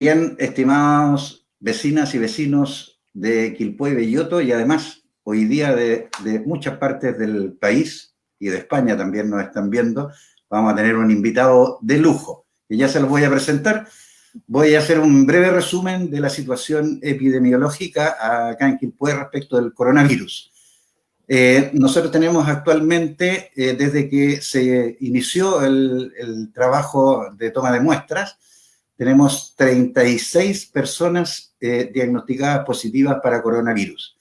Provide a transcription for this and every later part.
Bien, estimados vecinas y vecinos de Quilpué y Belloto, y además hoy día de muchas partes del país y de España también nos están viendo, vamos a tener un invitado de lujo, que ya se los voy a presentar. Voy a hacer un breve resumen de la situación epidemiológica acá en Quilpué respecto del coronavirus. Nosotros tenemos actualmente, desde que se inició el trabajo de toma de muestras, tenemos 36 personas diagnosticadas positivas para coronavirus.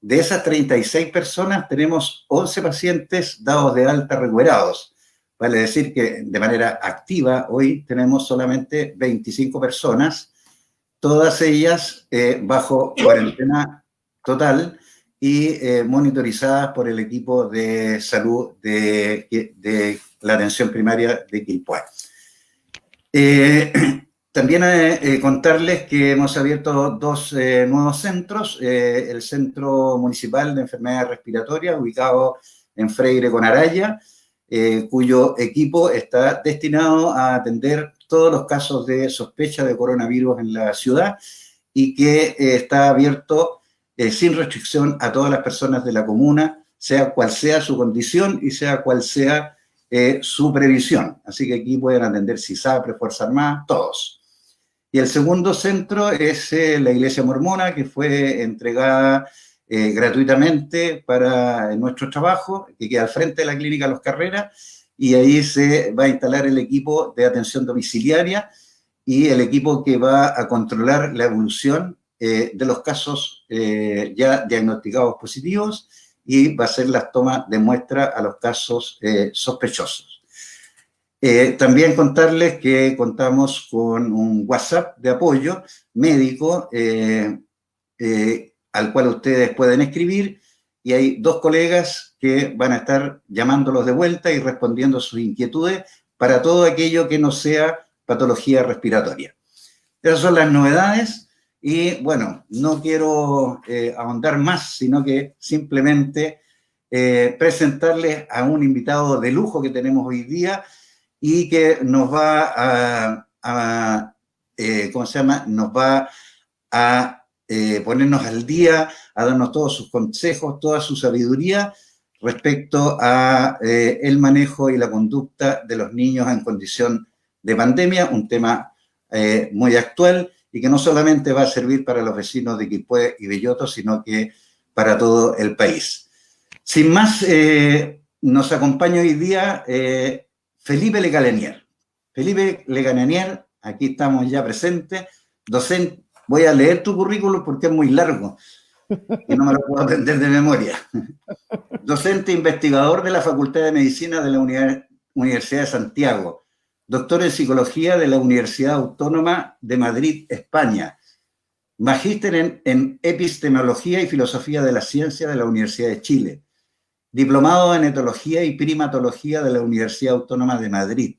De esas 36 personas tenemos 11 pacientes dados de alta recuperados. Vale decir que de manera activa hoy tenemos solamente 25 personas, todas ellas bajo cuarentena total y monitorizadas por el equipo de salud de la atención primaria de Quilpué. También contarles que hemos abierto dos nuevos centros, el Centro Municipal de Enfermedades Respiratorias, ubicado en Freire con Araya, cuyo equipo está destinado a atender todos los casos de sospecha de coronavirus en la ciudad y que está abierto sin restricción a todas las personas de la comuna, sea cual sea su condición y sea cual sea su previsión. Así que aquí pueden atender CISAPRE, Fuerza Armada, todos. Y el segundo centro es la Iglesia Mormona, que fue entregada gratuitamente para nuestro trabajo, que queda al frente de la Clínica Los Carreras, y ahí se va a instalar el equipo de atención domiciliaria y el equipo que va a controlar la evolución de los casos ya diagnosticados positivos y va a hacer las tomas de muestra a los casos sospechosos. También contarles que contamos con un WhatsApp de apoyo médico al cual ustedes pueden escribir y hay dos colegas que van a estar llamándolos de vuelta y respondiendo sus inquietudes para todo aquello que no sea patología respiratoria. Esas son las novedades y bueno, no quiero ahondar más, sino que simplemente presentarles a un invitado de lujo que tenemos hoy día y que nos va ¿cómo se llama? Nos va a ponernos al día, a darnos todos sus consejos, toda su sabiduría respecto a el manejo y la conducta de los niños en condición de pandemia, un tema muy actual y que no solamente va a servir para los vecinos de Quilpué y Belloto, sino que para todo el país. Sin más, nos acompaña hoy día Felipe Legalenier. Felipe Legalenier, aquí estamos ya presentes, docente. Voy a leer tu currículum porque es muy largo y no me lo puedo aprender de memoria. Docente investigador de la Facultad de Medicina de la Universidad de Santiago, doctor en Psicología de la Universidad Autónoma de Madrid, España, magíster en Epistemología y Filosofía de la Ciencia de la Universidad de Chile, diplomado en Etología y Primatología de la Universidad Autónoma de Madrid,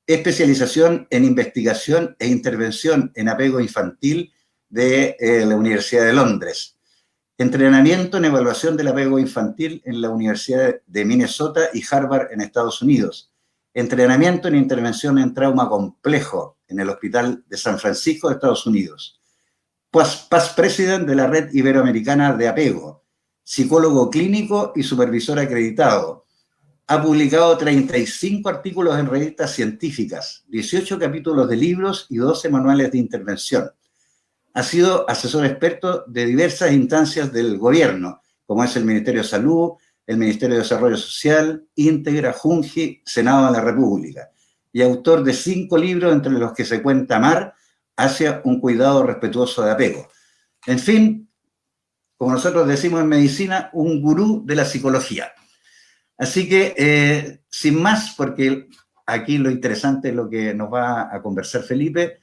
especialización en investigación e intervención en apego infantil de la Universidad de Londres, entrenamiento en evaluación del apego infantil en la Universidad de Minnesota y Harvard en Estados Unidos, entrenamiento en intervención en trauma complejo en el Hospital de San Francisco de Estados Unidos, past president de la Red Iberoamericana de Apego, psicólogo clínico y supervisor acreditado. Ha publicado 35 artículos en revistas científicas, 18 capítulos de libros y 12 manuales de intervención. Ha sido asesor experto de diversas instancias del gobierno, como es el Ministerio de Salud, el Ministerio de Desarrollo Social, Íntegra, Junji, Senado de la República, y autor de 5 libros, entre los que se cuenta Amar, hacia un cuidado respetuoso de apego. En fin, como nosotros decimos en medicina, un gurú de la psicología. Así que, sin más, porque aquí lo interesante es lo que nos va a conversar Felipe,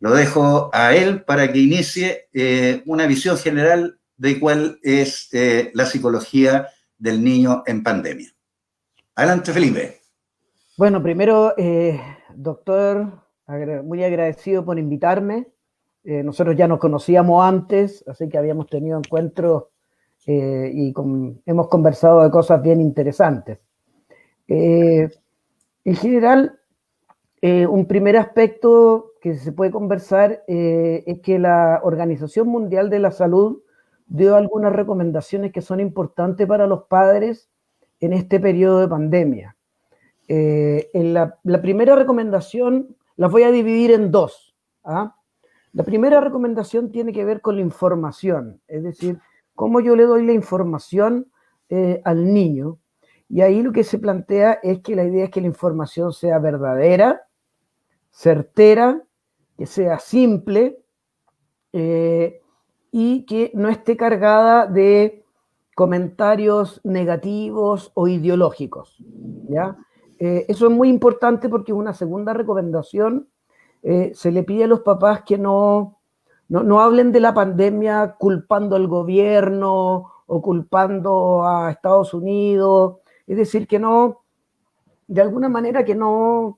lo dejo a él para que inicie una visión general de cuál es la psicología del niño en pandemia. Adelante, Felipe. Bueno, primero, doctor, muy agradecido por invitarme. Nosotros ya nos conocíamos antes, así que habíamos tenido encuentros y hemos conversado de cosas bien interesantes. En general, un primer aspecto que se puede conversar es que la Organización Mundial de la Salud dio algunas recomendaciones que son importantes para los padres en este periodo de pandemia. La primera recomendación las voy a dividir en dos. ¿Ah? La primera recomendación tiene que ver con la información, es decir, cómo yo le doy la información al niño. Y ahí lo que se plantea es que la idea es que la información sea verdadera, certera, que sea simple y que no esté cargada de comentarios negativos o ideológicos. ¿Ya? Eso es muy importante porque es una segunda recomendación. Se le pide a los papás que no hablen de la pandemia culpando al gobierno o culpando a Estados Unidos. Es decir, que no, de alguna manera que no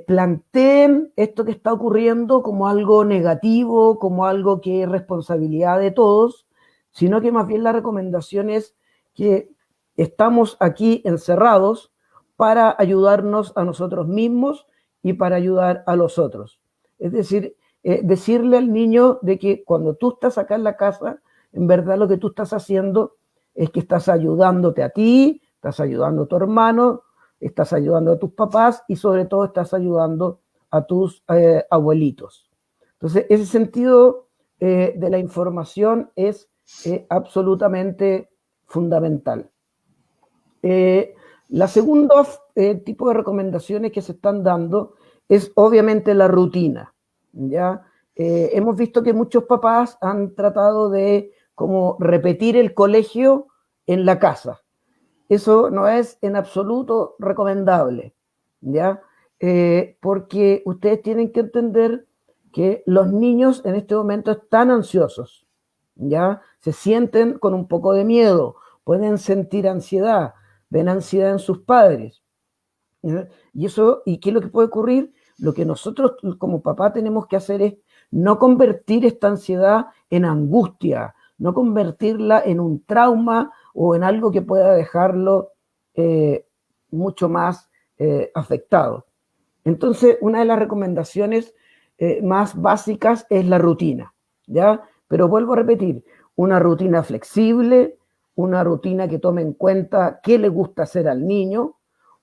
planteen esto que está ocurriendo como algo negativo, como algo que es responsabilidad de todos, sino que más bien la recomendación es que estamos aquí encerrados para ayudarnos a nosotros mismos y para ayudar a los otros. Es decir, decirle al niño de que cuando tú estás acá en la casa, en verdad lo que tú estás haciendo es que estás ayudándote a ti, estás ayudando a tu hermano, estás ayudando a tus papás y sobre todo estás ayudando a tus abuelitos. Entonces, ese sentido de la información es absolutamente fundamental. La segunda tipo de recomendaciones que se están dando es obviamente la rutina. ¿Ya? Hemos visto que muchos papás han tratado de como repetir el colegio en la casa. Eso no es en absoluto recomendable, ¿ya? Porque ustedes tienen que entender que los niños en este momento están ansiosos, ¿ya? Se sienten con un poco de miedo, pueden sentir ansiedad, ven ansiedad en sus padres. ¿Ya? ¿Y qué es lo que puede ocurrir? Lo que nosotros como papá tenemos que hacer es no convertir esta ansiedad en angustia, no convertirla en un trauma o en algo que pueda dejarlo mucho más afectado. Entonces, una de las recomendaciones más básicas es la rutina, ¿ya? Pero vuelvo a repetir, una rutina flexible, una rutina que tome en cuenta qué le gusta hacer al niño,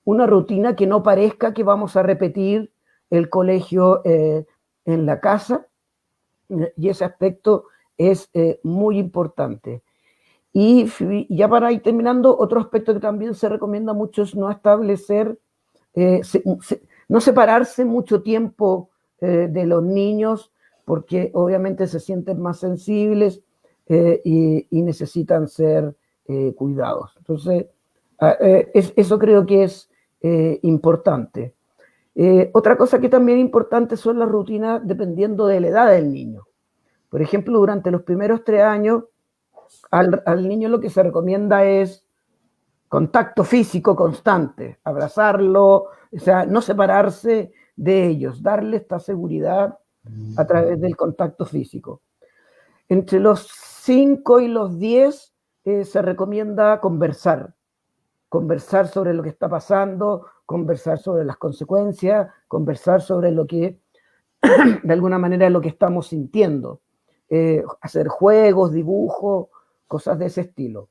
una rutina que no parezca que vamos a repetir el colegio en la casa, y ese aspecto es muy importante. Y ya para ir terminando, otro aspecto que también se recomienda mucho es no establecer, no separarse mucho tiempo de los niños, porque obviamente se sienten más sensibles y necesitan ser cuidados. Entonces, eso creo que es importante. Otra cosa que también es importante son las rutinas dependiendo de la edad del niño. Por ejemplo, durante los primeros 3 años, al niño lo que se recomienda es contacto físico constante, abrazarlo, o sea, no separarse de ellos, darle esta seguridad a través del contacto físico. Entre los 5 y los 10 se recomienda conversar sobre lo que está pasando, conversar sobre las consecuencias, conversar sobre lo que, de alguna manera, lo que estamos sintiendo. Hacer juegos, dibujos, cosas de ese estilo.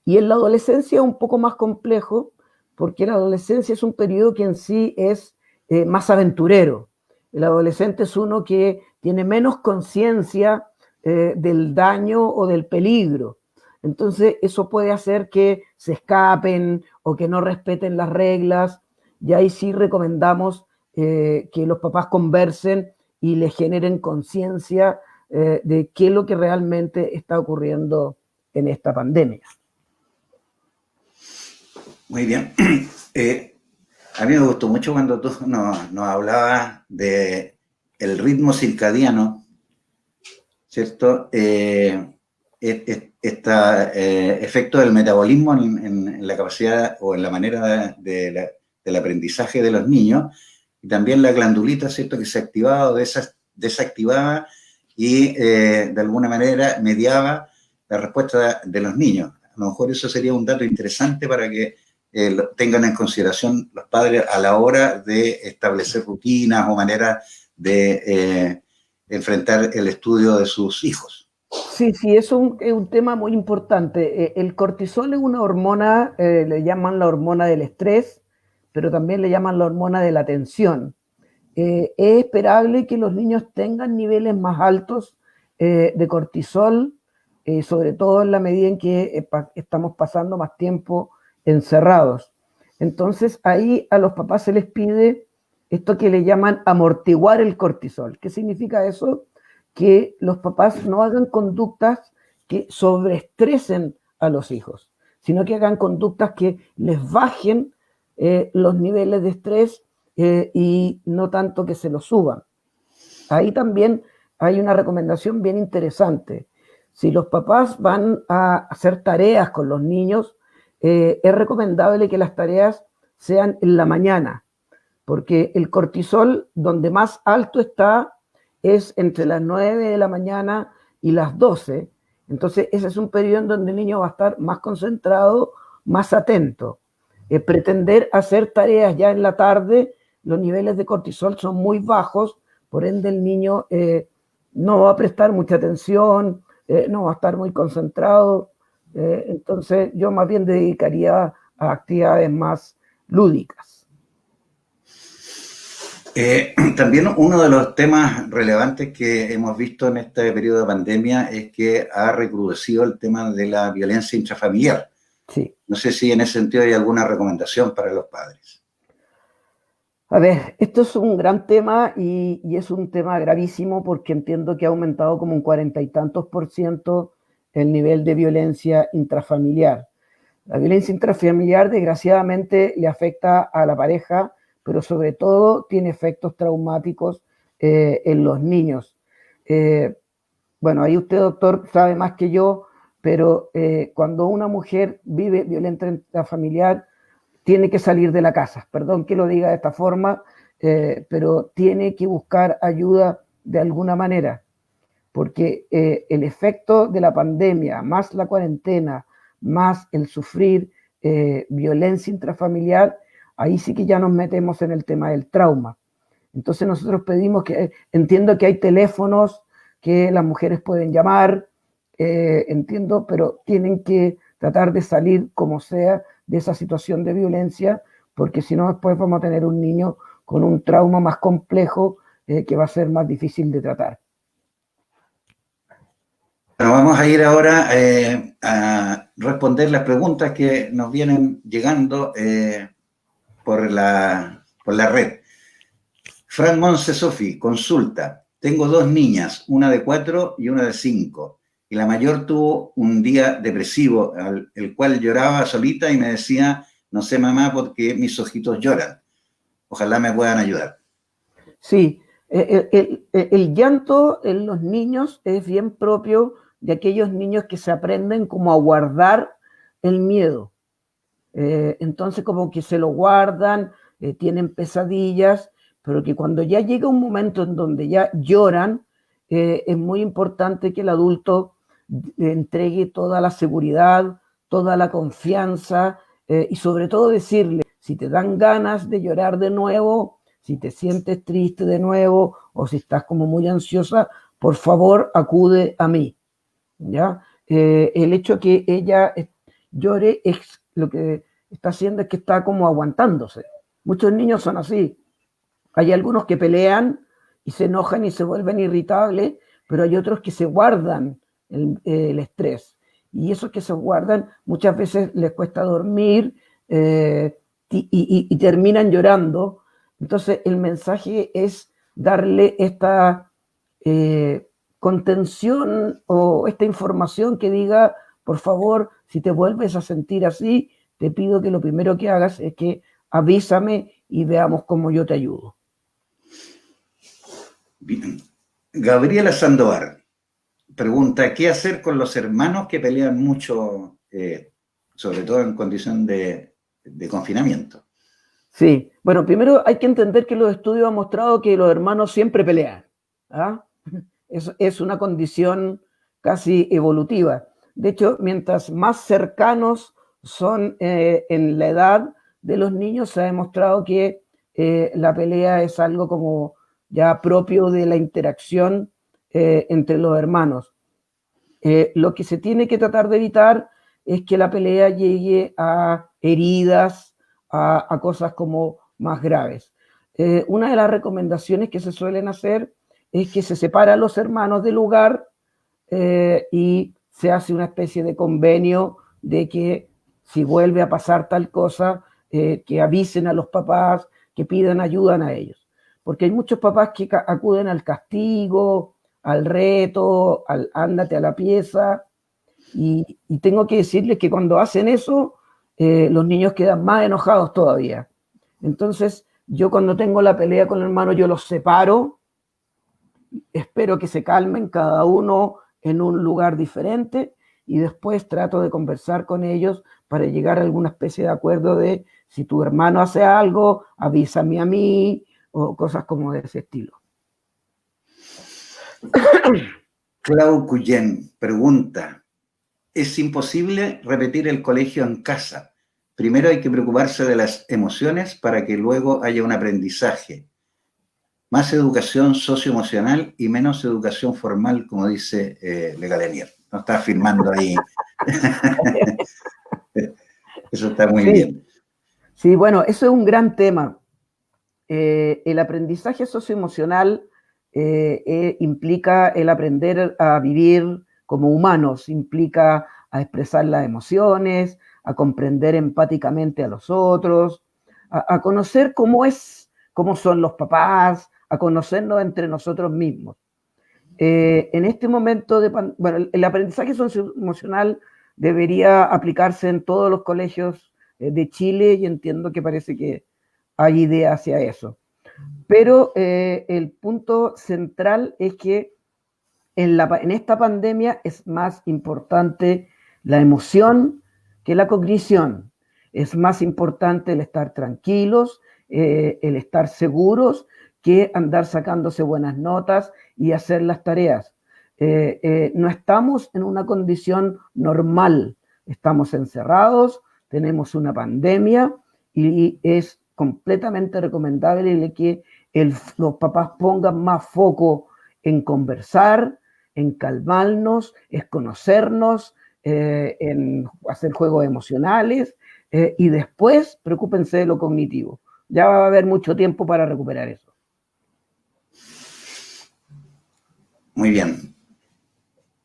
Y en la adolescencia es un poco más complejo, porque la adolescencia es un periodo que en sí es más aventurero. El adolescente es uno que tiene menos conciencia del daño o del peligro. Entonces eso puede hacer que se escapen o que no respeten las reglas, y ahí sí recomendamos que los papás conversen y les generen conciencia de qué es lo que realmente está ocurriendo en esta pandemia. Muy bien. A mí me gustó mucho cuando tú nos hablabas de el ritmo circadiano, ¿cierto? Efecto del metabolismo en la capacidad o en la manera del aprendizaje de los niños, y también la glandulita, ¿cierto?, que se activaba o desactivaba y de alguna manera mediaba la respuesta de los niños. A lo mejor eso sería un dato interesante para que tengan en consideración los padres a la hora de establecer rutinas o maneras de enfrentar el estudio de sus hijos. Sí, sí, es un tema muy importante. El cortisol es una hormona, le llaman la hormona del estrés, pero también le llaman la hormona de la tensión. Es esperable que los niños tengan niveles más altos de cortisol, sobre todo en la medida en que estamos pasando más tiempo encerrados. Entonces ahí a los papás se les pide esto que le llaman amortiguar el cortisol. ¿Qué significa eso? Que los papás no hagan conductas que sobreestresen a los hijos, sino que hagan conductas que les bajen los niveles de estrés y no tanto que se los suban. Ahí también hay una recomendación bien interesante. Si los papás van a hacer tareas con los niños, es recomendable que las tareas sean en la mañana, porque el cortisol donde más alto está es entre las 9 de la mañana y las 12. Entonces ese es un periodo en donde el niño va a estar más concentrado, más atento. Pretender hacer tareas ya en la tarde, los niveles de cortisol son muy bajos, por ende el niño no va a prestar mucha atención, no va a estar muy concentrado. Entonces yo más bien dedicaría a actividades más lúdicas. También uno de los temas relevantes que hemos visto en este periodo de pandemia es que ha recrudecido el tema de la violencia intrafamiliar. Sí. No sé si en ese sentido hay alguna recomendación para los padres. A ver, esto es un gran tema y es un tema gravísimo porque entiendo que ha aumentado como un 40 y tantos % el nivel de violencia intrafamiliar. La violencia intrafamiliar desgraciadamente le afecta a la pareja, pero sobre todo tiene efectos traumáticos en los niños. Bueno, ahí usted, doctor, sabe más que yo, pero cuando una mujer vive violencia intrafamiliar, tiene que salir de la casa. Perdón que lo diga de esta forma, pero tiene que buscar ayuda de alguna manera, porque el efecto de la pandemia, más la cuarentena, más el sufrir violencia intrafamiliar, ahí sí que ya nos metemos en el tema del trauma. Entonces nosotros pedimos que, entiendo que hay teléfonos que las mujeres pueden llamar, entiendo, pero tienen que tratar de salir como sea de esa situación de violencia, porque si no después vamos a tener un niño con un trauma más complejo que va a ser más difícil de tratar. Bueno, vamos a ir ahora a responder las preguntas que nos vienen llegando por la red. Fran Monse Sofi, consulta. Tengo dos niñas, una de 4 y una de 5. Y la mayor tuvo un día depresivo, el cual lloraba solita y me decía, no sé mamá, porque mis ojitos lloran. Ojalá me puedan ayudar. Sí, el llanto en los niños es bien propio de aquellos niños que se aprenden como a guardar el miedo. Entonces como que se lo guardan, tienen pesadillas, pero que cuando ya llega un momento en donde ya lloran, es muy importante que el adulto entregue toda la seguridad, toda la confianza y sobre todo decirle, si te dan ganas de llorar de nuevo, si te sientes triste de nuevo o si estás como muy ansiosa, por favor acude a mí. ¿Ya? El hecho que ella llore es lo que está haciendo es que está como aguantándose. Muchos niños son así. Hay algunos que pelean y se enojan y se vuelven irritables, pero hay otros que se guardan el estrés. Y esos que se guardan muchas veces les cuesta dormir y terminan llorando. Entonces el mensaje es darle esta contención o esta información que diga, por favor, si te vuelves a sentir así, te pido que lo primero que hagas es que avísame y veamos cómo yo te ayudo. Bien. Gabriela Sandoval pregunta, ¿qué hacer con los hermanos que pelean mucho, sobre todo en condición de confinamiento? Sí, bueno, primero hay que entender que los estudios han mostrado que los hermanos siempre pelean. ¿Ah? Es una condición casi evolutiva. De hecho, mientras más cercanos son en la edad de los niños se ha demostrado que la pelea es algo como ya propio de la interacción entre los hermanos. Lo que se tiene que tratar de evitar es que la pelea llegue a heridas, a cosas como más graves. Una de las recomendaciones que se suelen hacer es que se separa a los hermanos del lugar y se hace una especie de convenio de que si vuelve a pasar tal cosa, que avisen a los papás, que pidan ayuda a ellos. Porque hay muchos papás que acuden al castigo, al reto, al ándate a la pieza, y tengo que decirles que cuando hacen eso, los niños quedan más enojados todavía. Entonces, yo cuando tengo la pelea con el hermano, yo los separo, espero que se calmen cada uno en un lugar diferente y después trato de conversar con ellos para llegar a alguna especie de acuerdo de si tu hermano hace algo, avísame a mí o cosas como de ese estilo. Clau Cuyen pregunta, ¿es imposible repetir el colegio en casa? Primero hay que preocuparse de las emociones para que luego haya un aprendizaje. Más educación socioemocional y menos educación formal, como dice Legalenier. No está afirmando ahí. Eso está muy bien. Sí, bueno, eso es un gran tema. El aprendizaje socioemocional implica el aprender a vivir como humanos, implica a expresar las emociones, a comprender empáticamente a los otros, a conocer cómo son los papás, a conocernos entre nosotros mismos. En este momento, bueno, el aprendizaje socioemocional debería aplicarse en todos los colegios de Chile y entiendo que parece que hay idea hacia eso. Pero el punto central es que en esta pandemia es más importante la emoción que la cognición. Es más importante el estar tranquilos, el estar seguros, que andar sacándose buenas notas y hacer las tareas. No estamos en una condición normal, estamos encerrados, tenemos una pandemia y es completamente recomendable que los papás pongan más foco en conversar, en calmarnos, en conocernos, en hacer juegos emocionales y después preocúpense de lo cognitivo. Ya va a haber mucho tiempo para recuperar eso. Muy bien.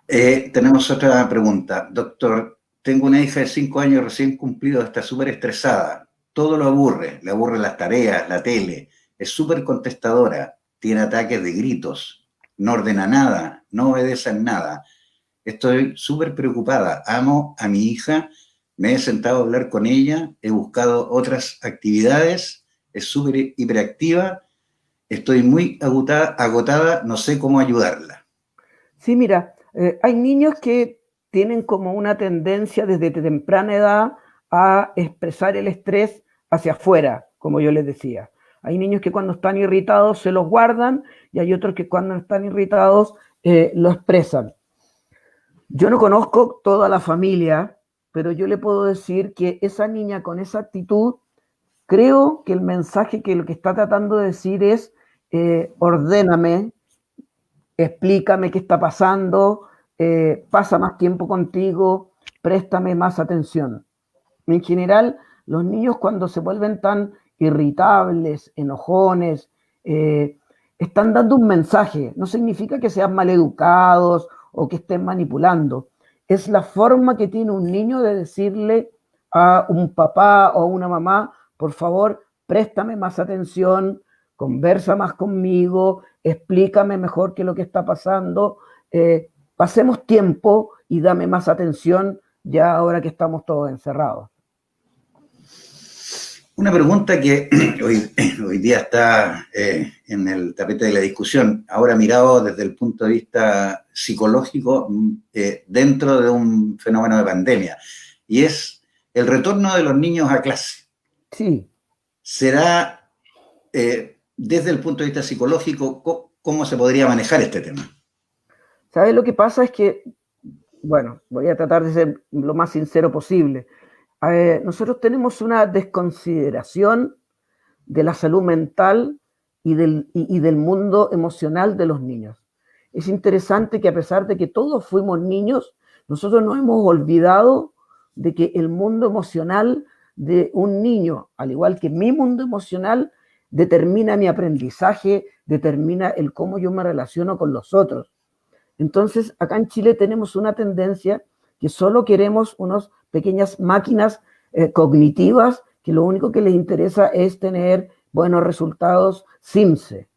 Tenemos otra pregunta. Doctor, tengo una hija de 5 años recién cumplido, está súper estresada. Todo lo aburre, le aburren las tareas, la tele, es súper contestadora, tiene ataques de gritos, no ordena nada, no obedece en nada. Estoy súper preocupada, amo a mi hija, me he sentado a hablar con ella, he buscado otras actividades, es súper hiperactiva, estoy muy agotada, no sé cómo ayudarla. Sí, mira, hay niños que tienen como una tendencia desde temprana edad a expresar el estrés hacia afuera, como yo les decía. Hay niños que cuando están irritados se los guardan y hay otros que cuando están irritados lo expresan. Yo no conozco toda la familia, pero yo le puedo decir que esa niña con esa actitud, creo que el mensaje que lo que está tratando de decir es ordéname, explícame qué está pasando, pasa más tiempo contigo, préstame más atención. En general, los niños cuando se vuelven tan irritables, enojones, están dando un mensaje. No significa que sean maleducados o que estén manipulando. Es la forma que tiene un niño de decirle a un papá o a una mamá, por favor, préstame más atención, conversa más conmigo, explícame mejor qué es lo que está pasando, pasemos tiempo y dame más atención ya ahora que estamos todos encerrados. Una pregunta que hoy día está en el tapete de la discusión, ahora mirado desde el punto de vista psicológico dentro de un fenómeno de pandemia, y es el retorno de los niños a clase. Sí. ¿Será desde el punto de vista psicológico cómo se podría manejar este tema? ¿Sabes? Lo que pasa es que, bueno, voy a tratar de ser lo más sincero posible. nosotros tenemos una desconsideración de la salud mental y del mundo emocional de los niños. Es interesante que a pesar de que todos fuimos niños, nosotros nos hemos olvidado de que el mundo emocional de un niño, al igual que mi mundo emocional, determina mi aprendizaje, determina el cómo yo me relaciono con los otros. Entonces, acá en Chile tenemos una tendencia que solo queremos unas pequeñas máquinas cognitivas que lo único que les interesa es tener buenos resultados SIMSE.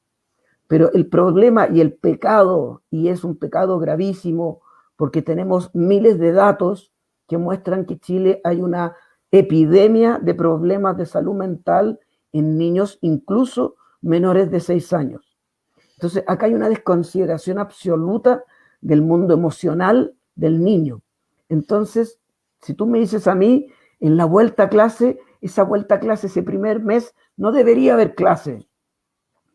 Pero el problema y el pecado, y es un pecado gravísimo, porque tenemos miles de datos que muestran que en Chile hay una epidemia de problemas de salud mental en niños incluso menores de 6 años. Entonces, acá hay una desconsideración absoluta del mundo emocional del niño. Entonces, si tú me dices a mí, en la vuelta a clase, esa vuelta a clase, ese primer mes, no debería haber clase.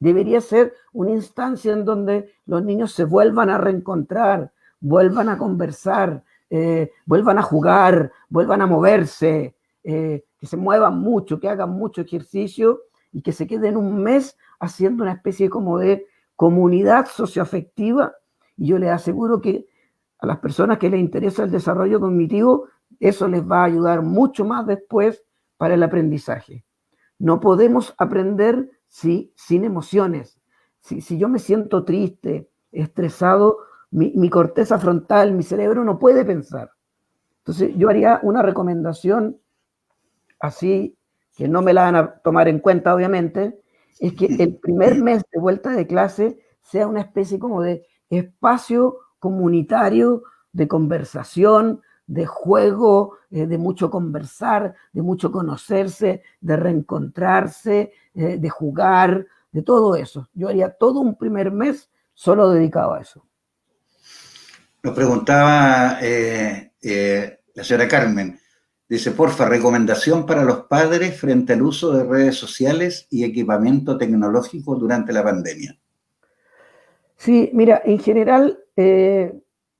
Debería ser una instancia en donde los niños se vuelvan a reencontrar, vuelvan a conversar, vuelvan a jugar, vuelvan a moverse, que se muevan mucho, que hagan mucho ejercicio y que se queden un mes haciendo una especie como de comunidad socioafectiva. Y yo les aseguro que a las personas que les interesa el desarrollo cognitivo, eso les va a ayudar mucho más después para el aprendizaje. No podemos aprender sin emociones. Si yo me siento triste, estresado, mi corteza frontal, mi cerebro no puede pensar. Entonces yo haría una recomendación así, que no me la van a tomar en cuenta obviamente, es que el primer mes de vuelta de clase sea una especie como de espacio comunitario de conversación, de juego, de mucho conversar, de mucho conocerse, de reencontrarse, de jugar, de todo eso. Yo haría todo un primer mes solo dedicado a eso. Nos preguntaba la señora Carmen, dice, porfa, recomendación para los padres frente al uso de redes sociales y equipamiento tecnológico durante la pandemia. Sí, mira, en general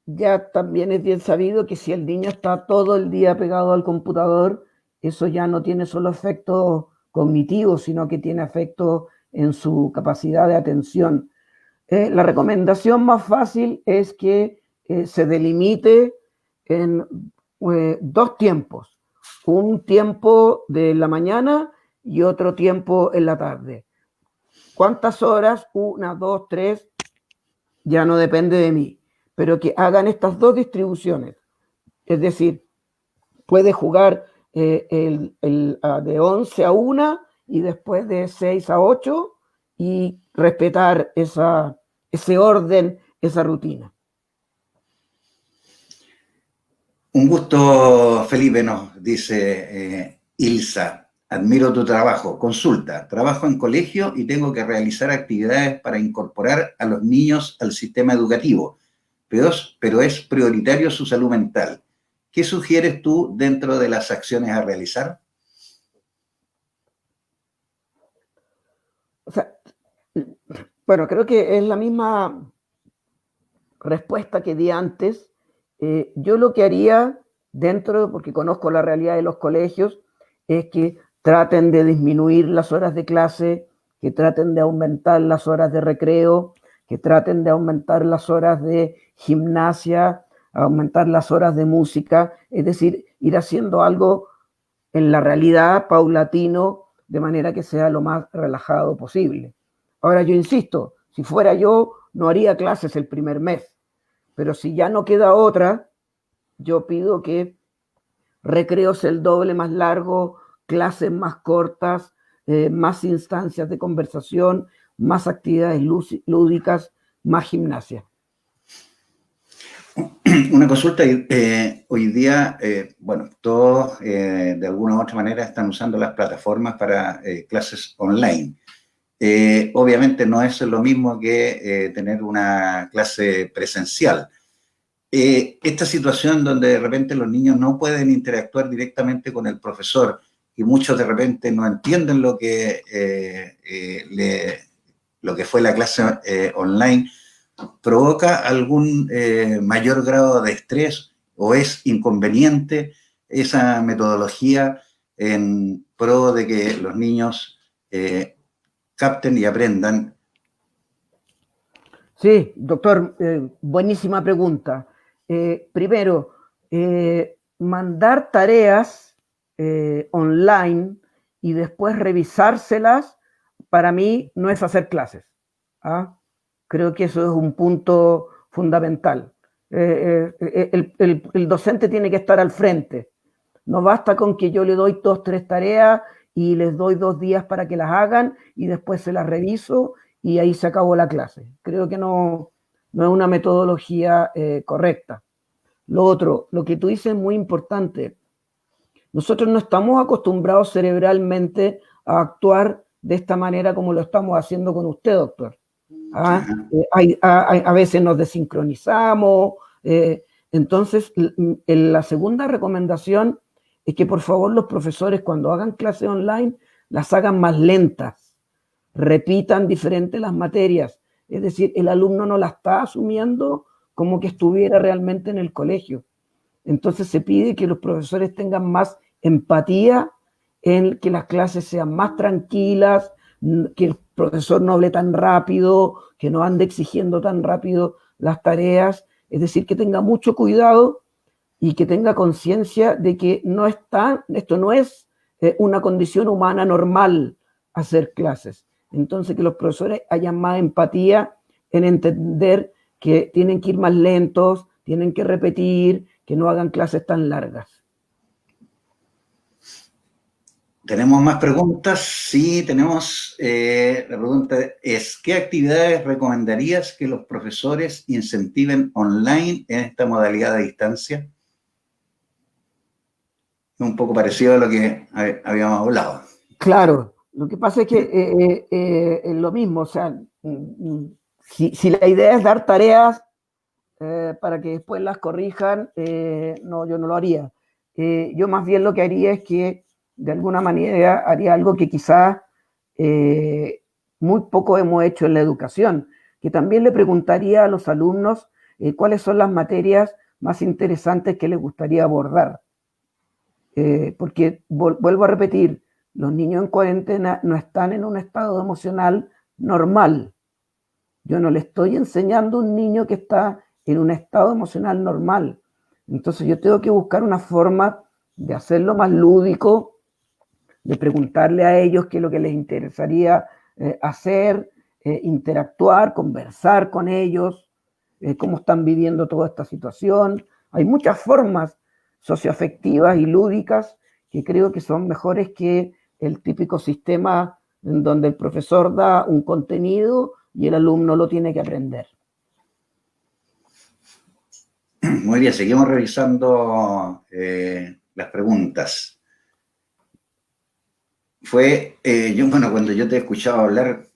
ya también es bien sabido que si el niño está todo el día pegado al computador, eso ya no tiene solo efectos cognitivos, sino que tiene efectos en su capacidad de atención. La recomendación más fácil es que se delimite en dos tiempos, un tiempo de la mañana y otro tiempo en la tarde. ¿Cuántas horas? Una, dos, tres, ya no depende de mí, pero que hagan estas dos distribuciones. Es decir, puede jugar de 11 a 1 y después de 6 a 8 y respetar ese orden, esa rutina. Un gusto, Felipe, nos dice Ilsa. Admiro tu trabajo. Consulta. Trabajo en colegio y tengo que realizar actividades para incorporar a los niños al sistema educativo, pero es prioritario su salud mental. ¿Qué sugieres tú dentro de las acciones a realizar? O sea, bueno, creo que es la misma respuesta que di antes. Yo lo que haría dentro, porque conozco la realidad de los colegios, es que traten de disminuir las horas de clase, que traten de aumentar las horas de recreo, que traten de aumentar las horas de gimnasia, aumentar las horas de música, es decir, ir haciendo algo en la realidad paulatino de manera que sea lo más relajado posible. Ahora yo insisto, si fuera yo no haría clases el primer mes, pero si ya no queda otra, yo pido que recreos el doble más largo, clases más cortas, más instancias de conversación, más actividades lúdicas, más gimnasia. Una consulta, hoy día, bueno, todos de alguna u otra manera están usando las plataformas para clases online. Obviamente no es lo mismo que tener una clase presencial. Esta situación donde de repente los niños no pueden interactuar directamente con el profesor y muchos de repente no entienden lo que fue la clase online, ¿provoca algún mayor grado de estrés o es inconveniente? esa metodología en pro de que los niños capten y aprendan? Sí, doctor, buenísima pregunta. Primero, mandar tareas online y después revisárselas, para mí no es hacer clases. ¿Ah? Creo que eso es un punto fundamental. El docente tiene que estar al frente. No basta con que yo le doy 2, 3 tareas y les doy 2 días para que las hagan y después se las reviso y ahí se acabó la clase. Creo que no es una metodología correcta. Lo otro, lo que tú dices es muy importante. Nosotros no estamos acostumbrados cerebralmente a actuar de esta manera como lo estamos haciendo con usted, doctor. ¿Ah? A veces nos desincronizamos. Entonces, la segunda recomendación es que por favor los profesores cuando hagan clases online las hagan más lentas, repitan diferente las materias. Es decir, el alumno no la está asumiendo como que estuviera realmente en el colegio. Entonces se pide que los profesores tengan más empatía en que las clases sean más tranquilas, que el profesor no hable tan rápido, que no ande exigiendo tan rápido las tareas, es decir, que tenga mucho cuidado y que tenga conciencia de que esto no es una condición humana normal hacer clases. Entonces que los profesores hayan más empatía en entender que tienen que ir más lentos, tienen que repetir, que no hagan clases tan largas. ¿Tenemos más preguntas? Sí, tenemos. La pregunta es, ¿qué actividades recomendarías que los profesores incentiven online en esta modalidad de distancia? Un poco parecido a lo que habíamos hablado. Claro, lo que pasa es que es lo mismo, o sea, si la idea es dar tareas para que después las corrijan, no, yo no lo haría. Yo más bien lo que haría es que de alguna manera haría algo que quizás muy poco hemos hecho en la educación, que también le preguntaría a los alumnos cuáles son las materias más interesantes que les gustaría abordar. Porque vuelvo a repetir, los niños en cuarentena no están en un estado emocional normal. Yo no le estoy enseñando a un niño que está en un estado emocional normal. Entonces yo tengo que buscar una forma de hacerlo más lúdico, de preguntarle a ellos qué es lo que les interesaría hacer, interactuar, conversar con ellos, cómo están viviendo toda esta situación. Hay muchas formas socioafectivas y lúdicas que creo que son mejores que el típico sistema en donde el profesor da un contenido y el alumno lo tiene que aprender. Muy bien, seguimos revisando las preguntas. Cuando yo te he escuchado hablar,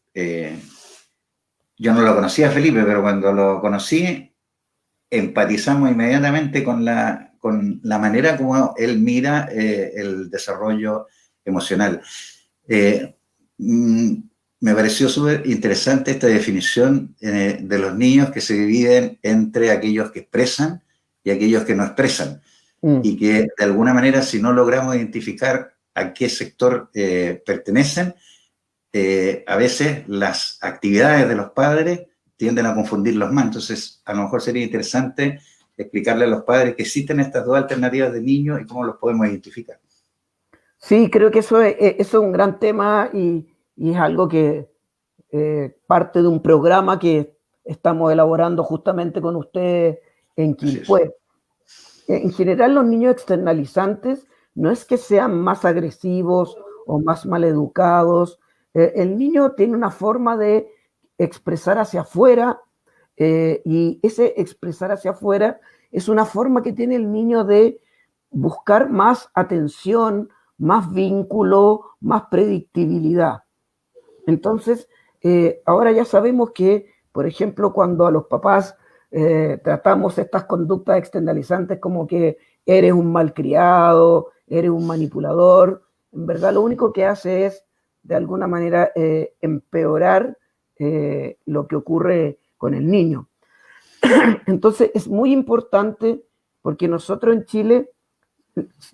yo no lo conocía a Felipe, pero cuando lo conocí, empatizamos inmediatamente con la manera como él mira el desarrollo emocional. Me pareció súper interesante esta definición de los niños que se dividen entre aquellos que expresan y aquellos que no expresan. Y que de alguna manera, si no logramos identificar a qué sector pertenecen, a veces las actividades de los padres tienden a confundirlos más. Entonces, a lo mejor sería interesante explicarle a los padres que existen estas dos alternativas de niños y cómo los podemos identificar. Sí, creo que eso es un gran tema y es algo que parte de un programa que estamos elaborando justamente con ustedes en Quilpué. En general, los niños externalizantes no es que sean más agresivos o más maleducados. El niño tiene una forma de expresar hacia afuera y ese expresar hacia afuera es una forma que tiene el niño de buscar más atención, más vínculo, más predictibilidad. Entonces, ahora ya sabemos que, por ejemplo, cuando a los papás tratamos estas conductas externalizantes como que eres un malcriado, eres un manipulador, en verdad lo único que hace es, de alguna manera, empeorar lo que ocurre con el niño. Entonces, es muy importante porque nosotros en Chile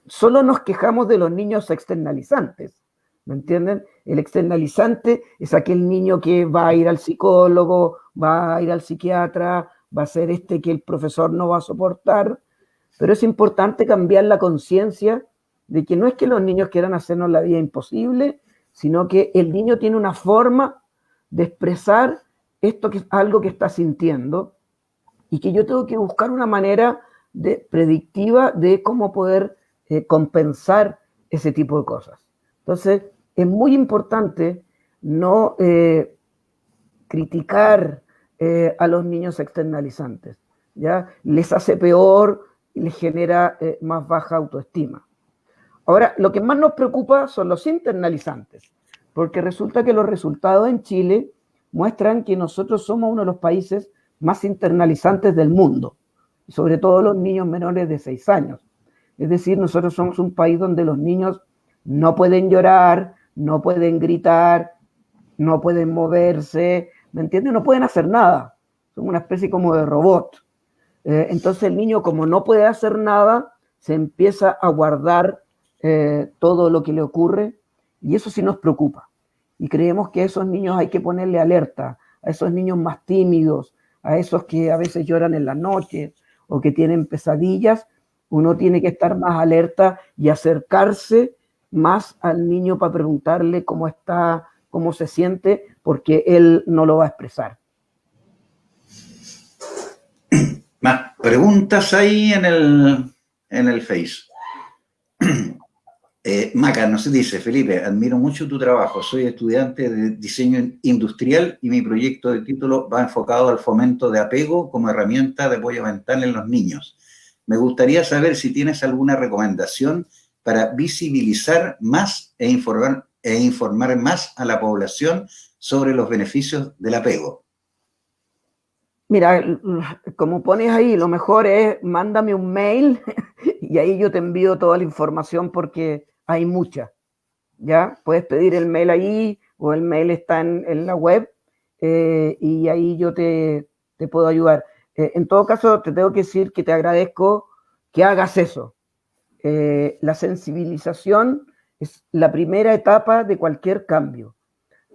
solo nos quejamos de los niños externalizantes, ¿me entienden? El externalizante es aquel niño que va a ir al psicólogo, va a ir al psiquiatra, va a ser que el profesor no va a soportar, pero es importante cambiar la conciencia de que no es que los niños quieran hacernos la vida imposible, sino que el niño tiene una forma de expresar esto que es algo que está sintiendo y que yo tengo que buscar una manera predictiva de cómo poder compensar ese tipo de cosas. Entonces, es muy importante no criticar a los niños externalizantes, ¿ya? Les hace peor y les genera más baja autoestima. Ahora, lo que más nos preocupa son los internalizantes, porque resulta que los resultados en Chile muestran que nosotros somos uno de los países más internalizantes del mundo, sobre todo los niños menores de 6 años. Es decir, nosotros somos un país donde los niños no pueden llorar, no pueden gritar, no pueden moverse, ¿me entiendes? No pueden hacer nada. Son una especie como de robot. Entonces el niño, como no puede hacer nada, se empieza a guardar todo lo que le ocurre y eso sí nos preocupa. Y creemos que a esos niños hay que ponerle alerta, a esos niños más tímidos, a esos que a veces lloran en la noche o que tienen pesadillas, uno tiene que estar más alerta y acercarse más al niño para preguntarle cómo está, cómo se siente, porque él no lo va a expresar. Más preguntas ahí en el Face. Maca nos dice, Felipe, admiro mucho tu trabajo, soy estudiante de diseño industrial y mi proyecto de título va enfocado al fomento de apego como herramienta de apoyo mental en los niños. Me gustaría saber si tienes alguna recomendación para visibilizar más e informar más a la población sobre los beneficios del apego. Mira, como pones ahí, lo mejor es mándame un mail y ahí yo te envío toda la información porque hay mucha. ¿Ya? Puedes pedir el mail ahí o el mail está en la web y ahí yo te puedo ayudar. En todo caso, te tengo que decir que te agradezco que hagas eso. La sensibilización es la primera etapa de cualquier cambio.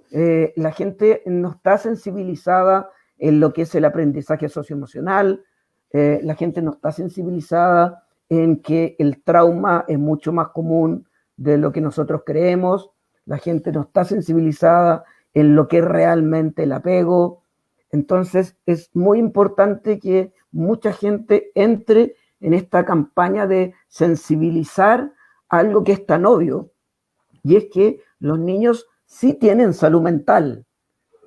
La gente no está sensibilizada en lo que es el aprendizaje socioemocional, la gente no está sensibilizada en que el trauma es mucho más común de lo que nosotros creemos, la gente no está sensibilizada en lo que es realmente el apego. Entonces es muy importante que mucha gente entre en esta campaña de sensibilizar algo que es tan obvio, y es que los niños sí tienen salud mental,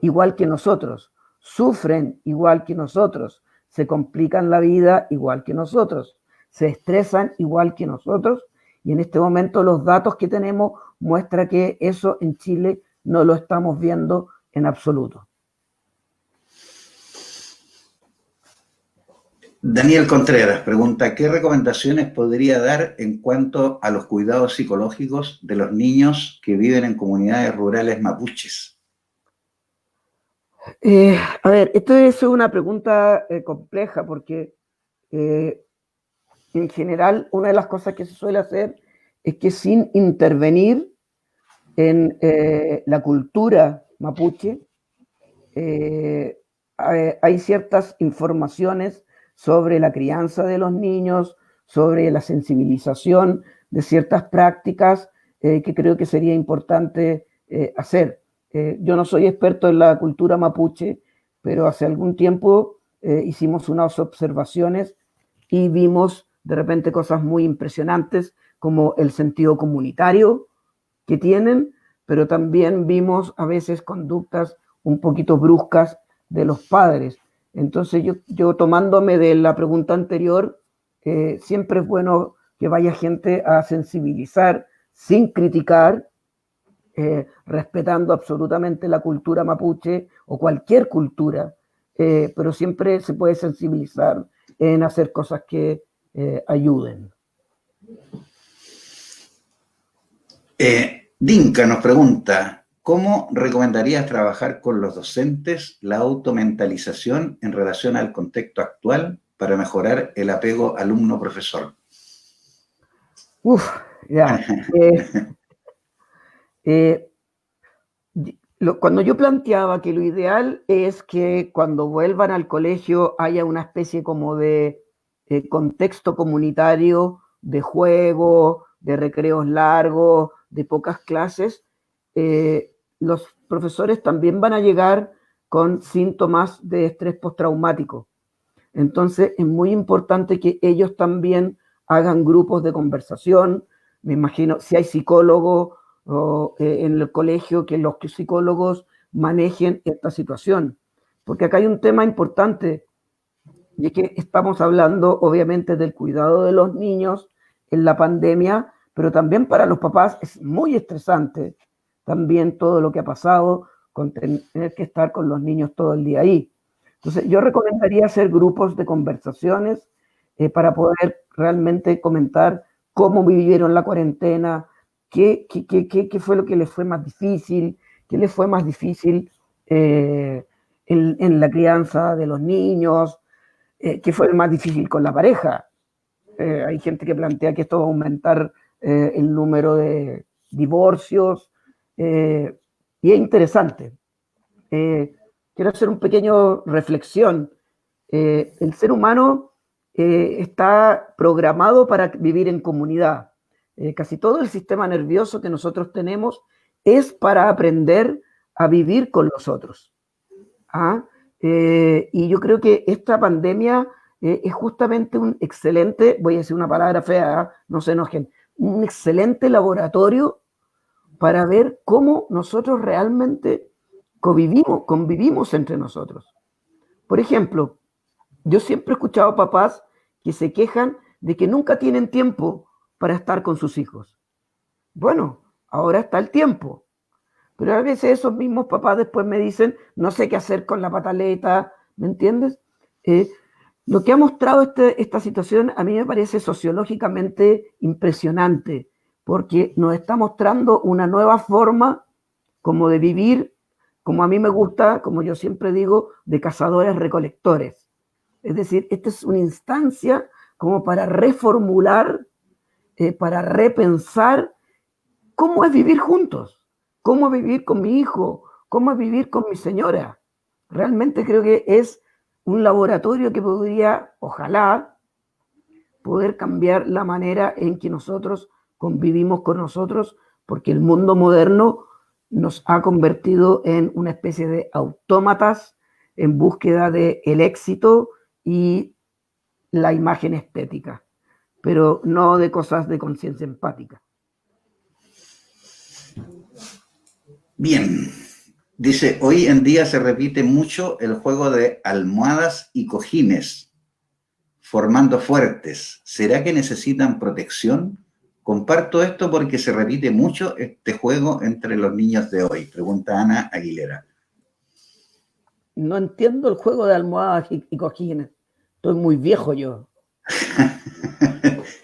igual que nosotros, sufren igual que nosotros, se complican la vida igual que nosotros, se estresan igual que nosotros, y en este momento los datos que tenemos muestran que eso en Chile no lo estamos viendo en absoluto. Daniel Contreras pregunta, ¿qué recomendaciones podría dar en cuanto a los cuidados psicológicos de los niños que viven en comunidades rurales mapuches? A ver, esto es una pregunta compleja porque en general una de las cosas que se suele hacer es que sin intervenir en la cultura mapuche, hay ciertas informaciones sobre la crianza de los niños, sobre la sensibilización de ciertas prácticas que creo que sería importante hacer. Yo no soy experto en la cultura mapuche, pero hace algún tiempo hicimos unas observaciones y vimos de repente cosas muy impresionantes como el sentido comunitario que tienen, pero también vimos a veces conductas un poquito bruscas de los padres. Entonces yo tomándome de la pregunta anterior, siempre es bueno que vaya gente a sensibilizar sin criticar, respetando absolutamente la cultura mapuche o cualquier cultura, pero siempre se puede sensibilizar en hacer cosas que ayuden. Dinka nos pregunta, ¿cómo recomendarías trabajar con los docentes la automentalización en relación al contexto actual para mejorar el apego alumno-profesor? Uf, ya. Eh, cuando yo planteaba que lo ideal es que cuando vuelvan al colegio haya una especie como de contexto comunitario, de juego, de recreos largos, de pocas clases, los profesores también van a llegar con síntomas de estrés postraumático. Entonces es muy importante que ellos también hagan grupos de conversación. Me imagino, si hay psicólogos en el colegio, que los psicólogos manejen esta situación. Porque acá hay un tema importante, y es que estamos hablando obviamente del cuidado de los niños en la pandemia, pero también para los papás es muy estresante también todo lo que ha pasado con tener que estar con los niños todo el día ahí. Entonces, yo recomendaría hacer grupos de conversaciones para poder realmente comentar cómo vivieron la cuarentena, qué fue lo que les fue más difícil, qué les fue más difícil en la crianza de los niños, qué fue más difícil con la pareja. Hay gente que plantea que esto va a aumentar el número de divorcios, y es interesante. Quiero hacer un pequeño reflexión. El ser humano está programado para vivir en comunidad. Casi todo el sistema nervioso que nosotros tenemos es para aprender a vivir con los otros. ¿Ah? Y yo creo que esta pandemia es justamente un excelente, voy a decir una palabra fea, no se enojen, un excelente laboratorio para ver cómo nosotros realmente convivimos entre nosotros. Por ejemplo, yo siempre he escuchado papás que se quejan de que nunca tienen tiempo para estar con sus hijos. Bueno, ahora está el tiempo. Pero a veces esos mismos papás después me dicen, no sé qué hacer con la pataleta, ¿me entiendes? Lo que ha mostrado esta situación a mí me parece sociológicamente impresionante, porque nos está mostrando una nueva forma como de vivir, como a mí me gusta, como yo siempre digo, de cazadores-recolectores. Es decir, esta es una instancia como para reformular, para repensar cómo es vivir juntos, cómo es vivir con mi hijo, cómo es vivir con mi señora. Realmente creo que es un laboratorio que podría, ojalá, poder cambiar la manera en que nosotros convivimos con nosotros, porque el mundo moderno nos ha convertido en una especie de autómatas en búsqueda del éxito y la imagen estética, pero no de cosas de conciencia empática. Bien, dice, hoy en día se repite mucho el juego de almohadas y cojines, formando fuertes. ¿Será que necesitan protección? Comparto esto porque se repite mucho este juego entre los niños de hoy, pregunta Ana Aguilera. No entiendo el juego de almohadas y cojines. Estoy muy viejo yo.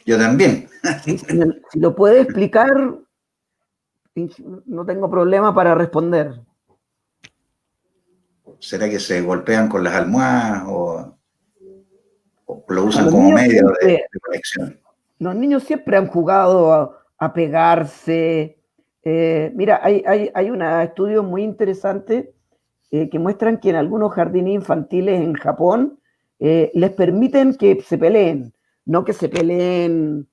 Yo también. Si lo puede explicar, no tengo problema para responder. ¿Será que se golpean con las almohadas o lo A usan los como niños medio siempre, de conexión? los niños siempre han jugado a pegarse. Mira, hay un estudio muy interesante que muestran que en algunos jardines infantiles en Japón les permiten que se peleen, no que se peleen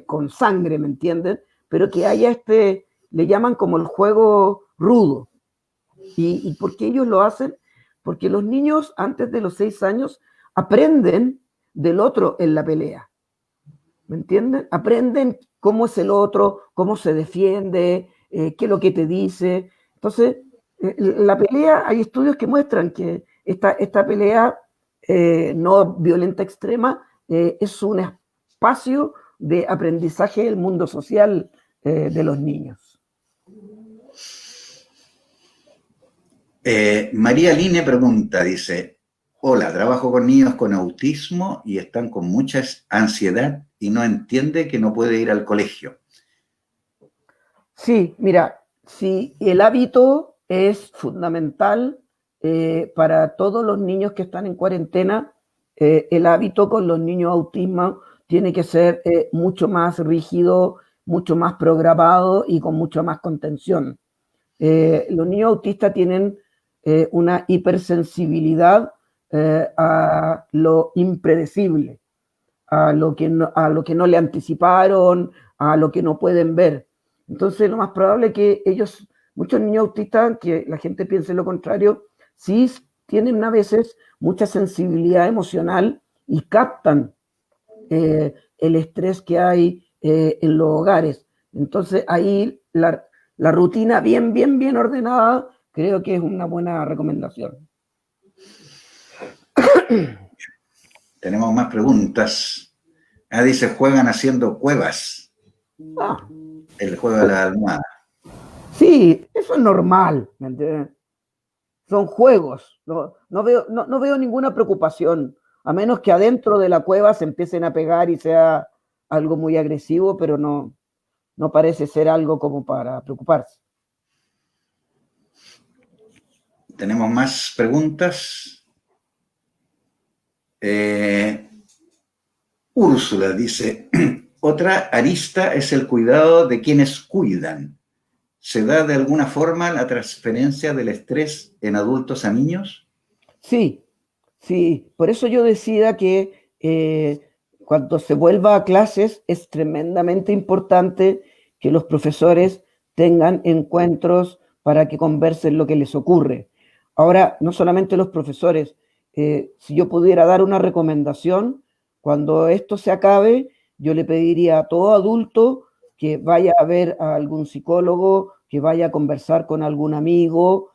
con sangre, ¿me entienden? Pero que haya le llaman como el juego rudo. ¿Y por qué ellos lo hacen? Porque los niños antes de los 6 años aprenden del otro en la pelea. ¿Me entienden? Aprenden cómo es el otro, cómo se defiende, qué es lo que te dice. Entonces, la pelea, hay estudios que muestran que esta pelea no violenta extrema es un espacio de aprendizaje del mundo social de los niños. María Line pregunta, dice, hola, trabajo con niños con autismo y están con mucha ansiedad y no entiende que no puede ir al colegio. Sí, mira, sí, el hábito es fundamental para todos los niños que están en cuarentena. El hábito con los niños autismo tiene que ser mucho más rígido, mucho más programado y con mucha más contención. Los niños autistas tienen una hipersensibilidad a lo impredecible, a lo que no le anticiparon, a lo que no pueden ver. Entonces, lo más probable es que ellos, muchos niños autistas, que la gente piense lo contrario, sí tienen a veces mucha sensibilidad emocional y captan el estrés que hay en los hogares. Entonces, ahí la rutina bien ordenada creo que es una buena recomendación. Tenemos más preguntas. Dice, juegan haciendo cuevas. Ah, El juego de la almohada. sí, eso es normal, ¿me entiendes? Son juegos, no veo ninguna preocupación, a menos que adentro de la cueva se empiecen a pegar y sea algo muy agresivo, pero no parece ser algo como para preocuparse. Tenemos más preguntas. Úrsula dice, otra arista es el cuidado de quienes cuidan. ¿Se da de alguna forma la transferencia del estrés en adultos a niños? Sí, por eso yo decía que cuando se vuelva a clases es tremendamente importante que los profesores tengan encuentros para que conversen lo que les ocurre. Ahora, no solamente los profesores, si yo pudiera dar una recomendación, cuando esto se acabe, yo le pediría a todo adulto que vaya a ver a algún psicólogo, que vaya a conversar con algún amigo,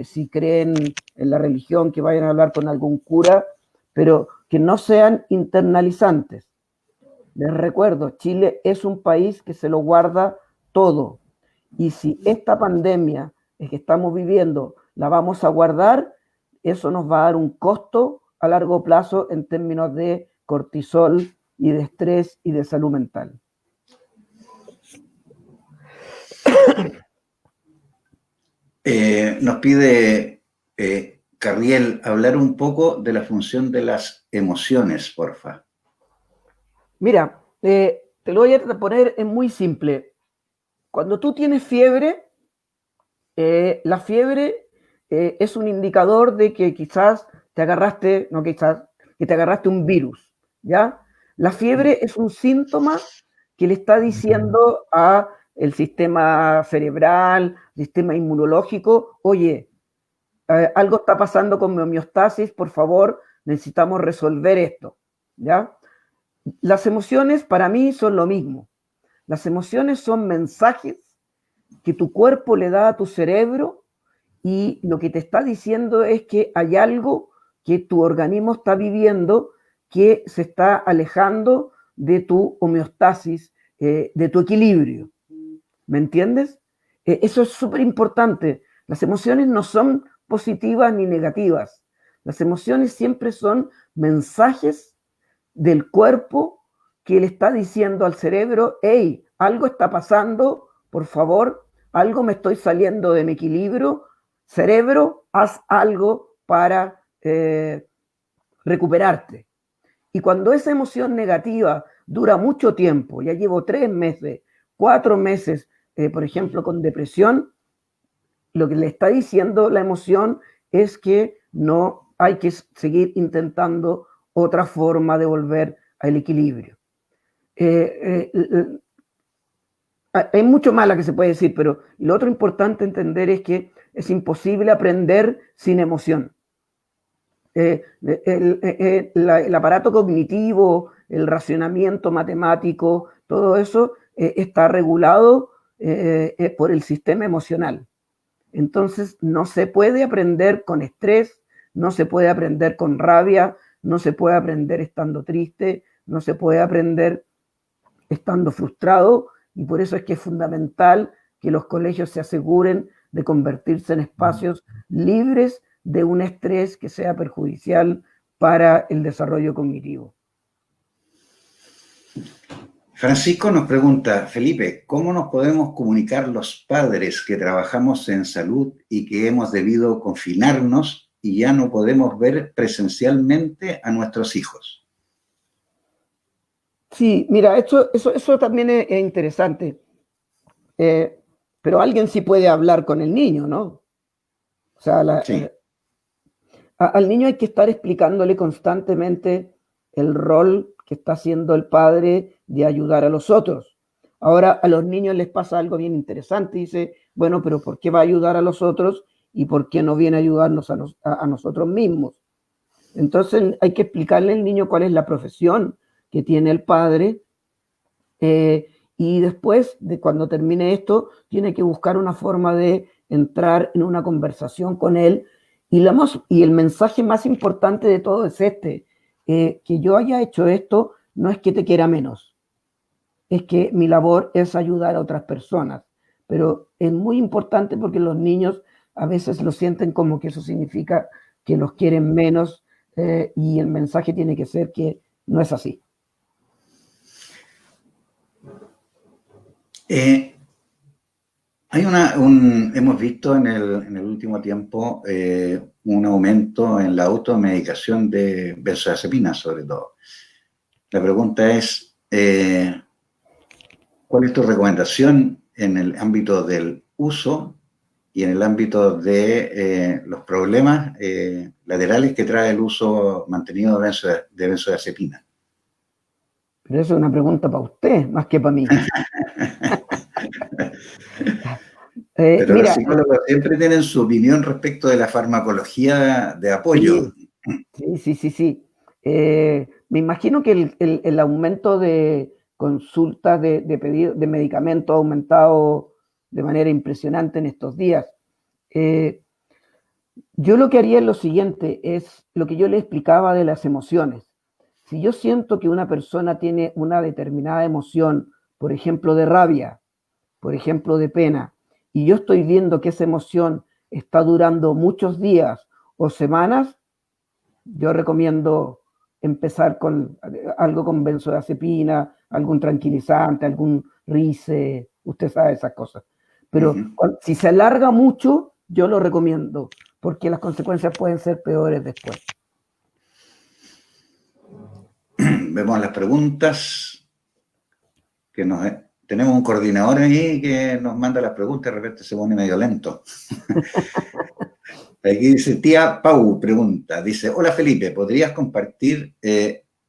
si creen en la religión, que vayan a hablar con algún cura, pero que no sean internalizantes. Les recuerdo, Chile es un país que se lo guarda todo. Y si esta pandemia que estamos viviendo la vamos a guardar, eso nos va a dar un costo a largo plazo en términos de cortisol y de estrés y de salud mental. Nos pide Carriel hablar un poco de la función de las emociones, porfa. Mira, te lo voy a poner en muy simple. Cuando tú tienes fiebre, la fiebre es un indicador de que quizás te agarraste, no quizás, que te agarraste un virus, ¿ya? La fiebre es un síntoma que le está diciendo a el sistema cerebral, sistema inmunológico, oye, algo está pasando con mi homeostasis, por favor, necesitamos resolver esto, ¿ya? Las emociones para mí son lo mismo. Las emociones son mensajes que tu cuerpo le da a tu cerebro y lo que te está diciendo es que hay algo que tu organismo está viviendo que se está alejando de tu homeostasis, de tu equilibrio. ¿Me entiendes? Eso es súper importante. Las emociones no son positivas ni negativas. Las emociones siempre son mensajes del cuerpo que le está diciendo al cerebro, hey, algo está pasando, por favor, algo me estoy saliendo de mi equilibrio, cerebro, haz algo para recuperarte. Y cuando esa emoción negativa dura mucho tiempo, ya llevo 3 meses, 4 meses, por ejemplo, con depresión, lo que le está diciendo la emoción es que no hay que seguir intentando otra forma de volver al equilibrio. Hay mucho más la que se puede decir, pero lo otro importante entender es que es imposible aprender sin emoción. El aparato cognitivo, el racionamiento matemático, todo eso está regulado por el sistema emocional. Entonces, no se puede aprender con estrés, no se puede aprender con rabia, no se puede aprender estando triste, no se puede aprender estando frustrado, y por eso es que es fundamental que los colegios se aseguren de convertirse en espacios libres de un estrés que sea perjudicial para el desarrollo cognitivo. Francisco nos pregunta, Felipe, ¿cómo nos podemos comunicar los padres que trabajamos en salud y que hemos debido confinarnos y ya no podemos ver presencialmente a nuestros hijos? Sí, mira, eso también es interesante. Pero alguien sí puede hablar con el niño, ¿no? O sea, Sí. al niño hay que estar explicándole constantemente el rol que está haciendo el padre de ayudar a los otros. Ahora a los niños les pasa algo bien interesante. Dice, bueno, pero ¿por qué va a ayudar a los otros y por qué no viene a ayudarnos a nosotros mismos? Entonces hay que explicarle al niño cuál es la profesión que tiene el padre, y después de cuando termine esto, tiene que buscar una forma de entrar en una conversación con él. Y el mensaje más importante de todo es este: que yo haya hecho esto no es que te quiera menos, es que mi labor es ayudar a otras personas. Pero es muy importante porque los niños a veces lo sienten como que eso significa que los quieren menos, y el mensaje tiene que ser que no es así. Eh, hemos visto en el último tiempo un aumento en la automedicación de benzodiazepinas, sobre todo. La pregunta es, ¿cuál es tu recomendación en el ámbito del uso y en el ámbito de los problemas laterales que trae el uso mantenido de benzodiazepina? Pero eso es una pregunta para usted, más que para mí. Pero los Mira, psicólogos siempre tienen su opinión respecto de la farmacología de apoyo. sí, sí, sí, sí, sí. Me imagino que el aumento de consultas de pedido de medicamentos ha aumentado de manera impresionante en estos días. Eh, yo lo que haría es lo siguiente, es lo que yo le explicaba de las emociones. Si yo siento que una persona tiene una determinada emoción, por ejemplo, de rabia, por ejemplo, de pena, y yo estoy viendo que esa emoción está durando muchos días o semanas, yo recomiendo empezar con algo con benzodiazepina, algún tranquilizante, algún RICE, usted sabe esas cosas. Pero Ujú. si se alarga mucho, yo lo recomiendo, porque las consecuencias pueden ser peores después. Vemos las preguntas que tenemos un coordinador ahí que nos manda las preguntas y de repente se pone medio lento. Aquí dice, tía Pau pregunta, dice, hola Felipe, ¿podrías compartir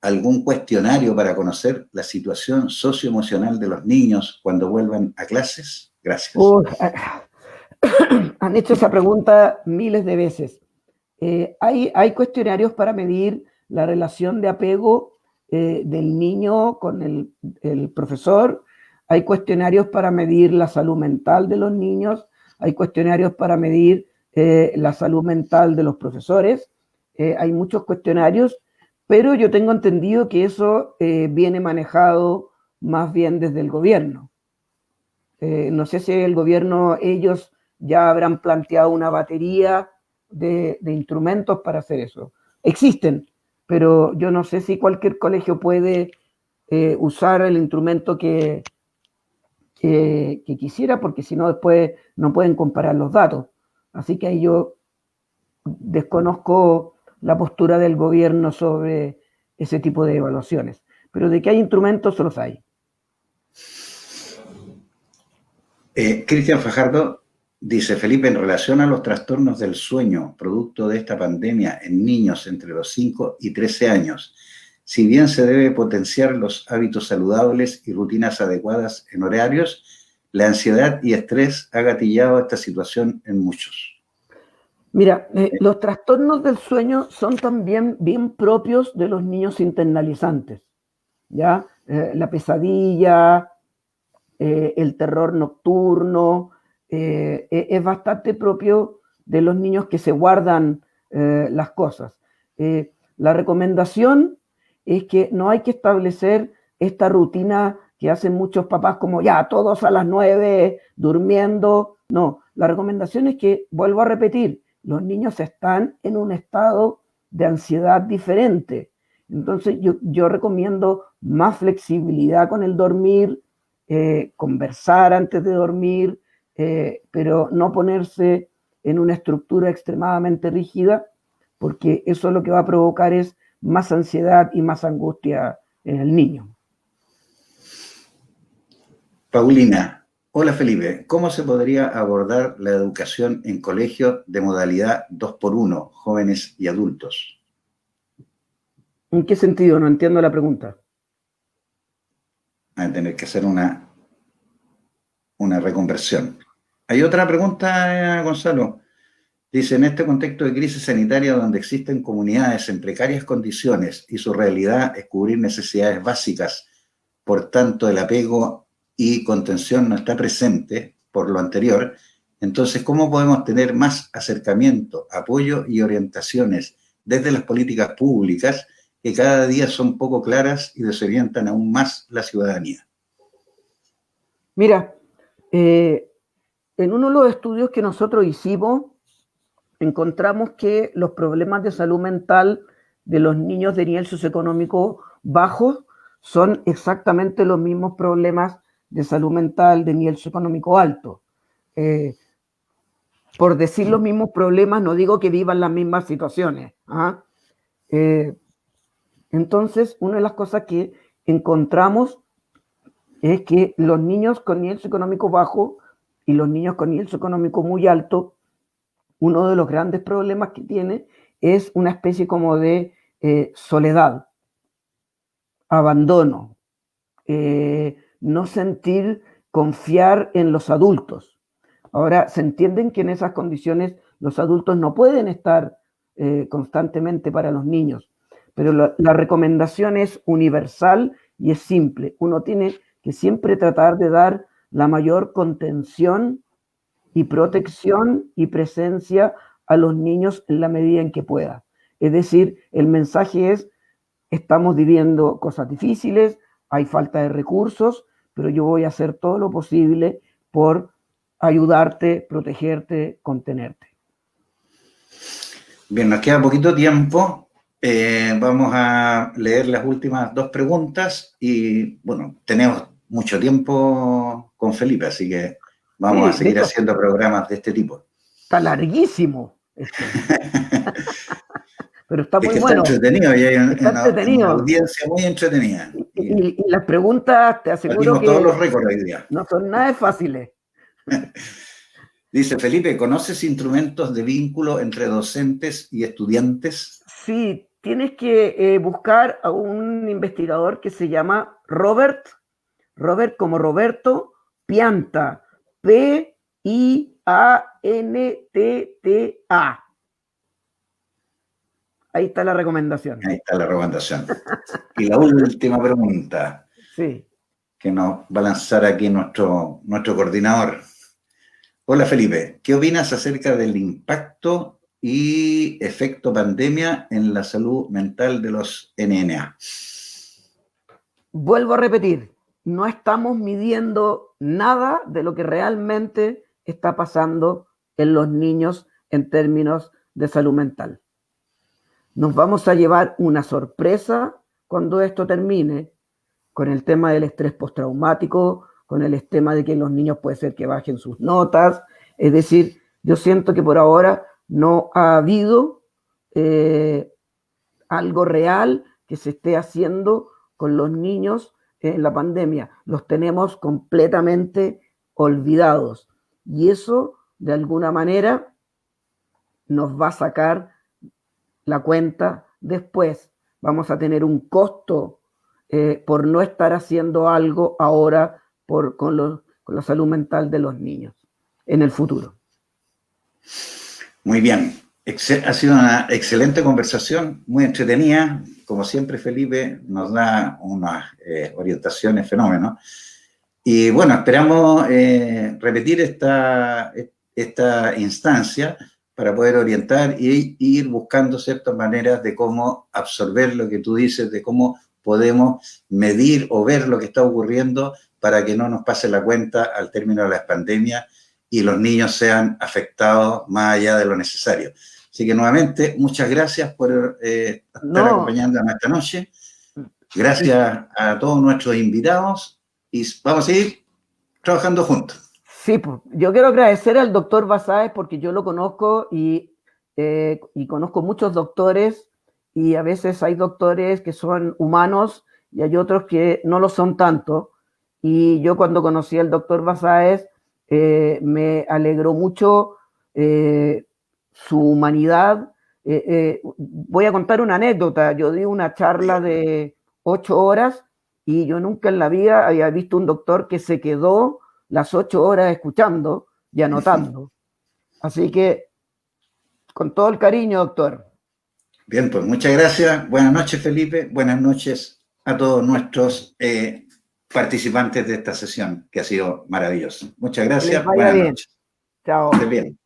algún cuestionario para conocer la situación socioemocional de los niños cuando vuelvan a clases? Gracias. Uh, Han hecho esa pregunta miles de veces. Hay cuestionarios para medir la relación de apego del niño con el profesor, hay cuestionarios para medir la salud mental de los niños, hay cuestionarios para medir la salud mental de los profesores, hay muchos cuestionarios, pero yo tengo entendido que eso viene manejado más bien desde el gobierno. No sé si el gobierno, ellos ya habrán planteado una batería de instrumentos para hacer eso. Existen, pero yo no sé si cualquier colegio puede usar el instrumento que quisiera, porque si no después no pueden comparar los datos. Así que ahí yo desconozco la postura del gobierno sobre ese tipo de evaluaciones. Pero de que hay instrumentos, los hay. Cristian Fajardo dice, Felipe, en relación a los trastornos del sueño, producto de esta pandemia en niños entre los 5 y 13 años, si bien se debe potenciar los hábitos saludables y rutinas adecuadas en horarios, la ansiedad y estrés ha gatillado esta situación en muchos. Mira, los trastornos del sueño son también bien propios de los niños internalizantes, ¿ya? La pesadilla, el terror nocturno, es bastante propio de los niños que se guardan las cosas. La recomendación es que no hay que establecer esta rutina que hacen muchos papás como ya, todos a las 9 durmiendo. No, la recomendación es que, vuelvo a repetir, los niños están en un estado de ansiedad diferente. Entonces yo recomiendo más flexibilidad con el dormir, conversar antes de dormir, pero no ponerse en una estructura extremadamente rígida, porque eso lo que va a provocar es más ansiedad y más angustia en el niño. Paulina, hola Felipe, ¿cómo se podría abordar la educación en colegios de modalidad 2x1, jóvenes y adultos? ¿En qué sentido? No entiendo la pregunta. A tener que hacer una reconversión. Hay otra pregunta, Gonzalo. Dice, en este contexto de crisis sanitaria donde existen comunidades en precarias condiciones y su realidad es cubrir necesidades básicas, por tanto el apego y contención no está presente por lo anterior, entonces, ¿cómo podemos tener más acercamiento, apoyo y orientaciones desde las políticas públicas que cada día son poco claras y desorientan aún más la ciudadanía? Mira, en uno de los estudios que nosotros hicimos, encontramos que los problemas de salud mental de los niños de nivel socioeconómico bajo son exactamente los mismos problemas de salud mental de nivel socioeconómico alto. Por decir los mismos problemas, no digo que vivan las mismas situaciones. Entonces, una de las cosas que encontramos es que los niños con nivel socioeconómico bajo y los niños con nivel socioeconómico muy alto, uno de los grandes problemas que tiene es una especie como de soledad, abandono, no sentir, confiar en los adultos. Ahora, se entienden que en esas condiciones los adultos no pueden estar constantemente para los niños, pero la recomendación es universal y es simple. Uno tiene que siempre tratar de dar la mayor contención y protección y presencia a los niños en la medida en que pueda. Es decir, el mensaje es, estamos viviendo cosas difíciles, hay falta de recursos, pero yo voy a hacer todo lo posible por ayudarte, protegerte, contenerte. Bien, nos queda poquito tiempo. Vamos a leer las últimas dos preguntas y, bueno, tenemos mucho tiempo con Felipe, así que vamos a Sí, de seguir hecho, haciendo programas de este tipo. está larguísimo esto, pero está Es muy que está bueno, entretenido y hay está una entretenido. audiencia muy entretenida. Y Y las preguntas, te aseguro batimos todos que los récords hoy día. no son nada fáciles. Dice Felipe, ¿conoces instrumentos de vínculo entre docentes y estudiantes? Sí, tienes que buscar a un investigador que se llama Robert como Roberto Pianta, Piantta. Ahí está la recomendación. Ahí está la recomendación. Y la última pregunta Sí. que nos va a lanzar aquí nuestro coordinador. Hola Felipe, ¿qué opinas acerca del impacto y efecto pandemia en la salud mental de los NNA? Vuelvo a repetir, no estamos midiendo nada de lo que realmente está pasando en los niños en términos de salud mental. Nos vamos a llevar una sorpresa cuando esto termine con el tema del estrés postraumático, con el tema de que los niños puede ser que bajen sus notas. Es decir, yo siento que por ahora no ha habido algo real que se esté haciendo con los niños en la pandemia. Los tenemos completamente olvidados. Y eso, de alguna manera, nos va a sacar la cuenta después. Vamos a tener un costo por no estar haciendo algo ahora con la salud mental de los niños en el futuro. Muy bien, ha sido una excelente conversación, muy entretenida. Como siempre, Felipe nos da unas orientaciones, fenómenos. Y bueno, esperamos repetir esta instancia para poder orientar y ir buscando ciertas maneras de cómo absorber lo que tú dices, de cómo podemos medir o ver lo que está ocurriendo para que no nos pase la cuenta al término de las pandemias y los niños sean afectados más allá de lo necesario. Así que nuevamente, muchas gracias por estar acompañándonos esta noche. Gracias a todos nuestros invitados y vamos a seguir trabajando juntos. Sí, pues, yo quiero agradecer al doctor Basáez porque yo lo conozco y conozco muchos doctores y a veces hay doctores que son humanos y hay otros que no lo son tanto Y yo cuando conocí al doctor Basáez, me alegró mucho su humanidad. Voy a contar una anécdota. Yo di una charla de 8 horas y yo nunca en la vida había visto un doctor que se quedó las 8 horas escuchando y anotando. Así que, con todo el cariño, doctor. Bien, pues muchas gracias. Buenas noches, Felipe. Buenas noches a todos nuestros participantes de esta sesión, que ha sido maravillosa. Muchas Que les gracias. vaya Buenas bien. noches. Chao. Que estés bien.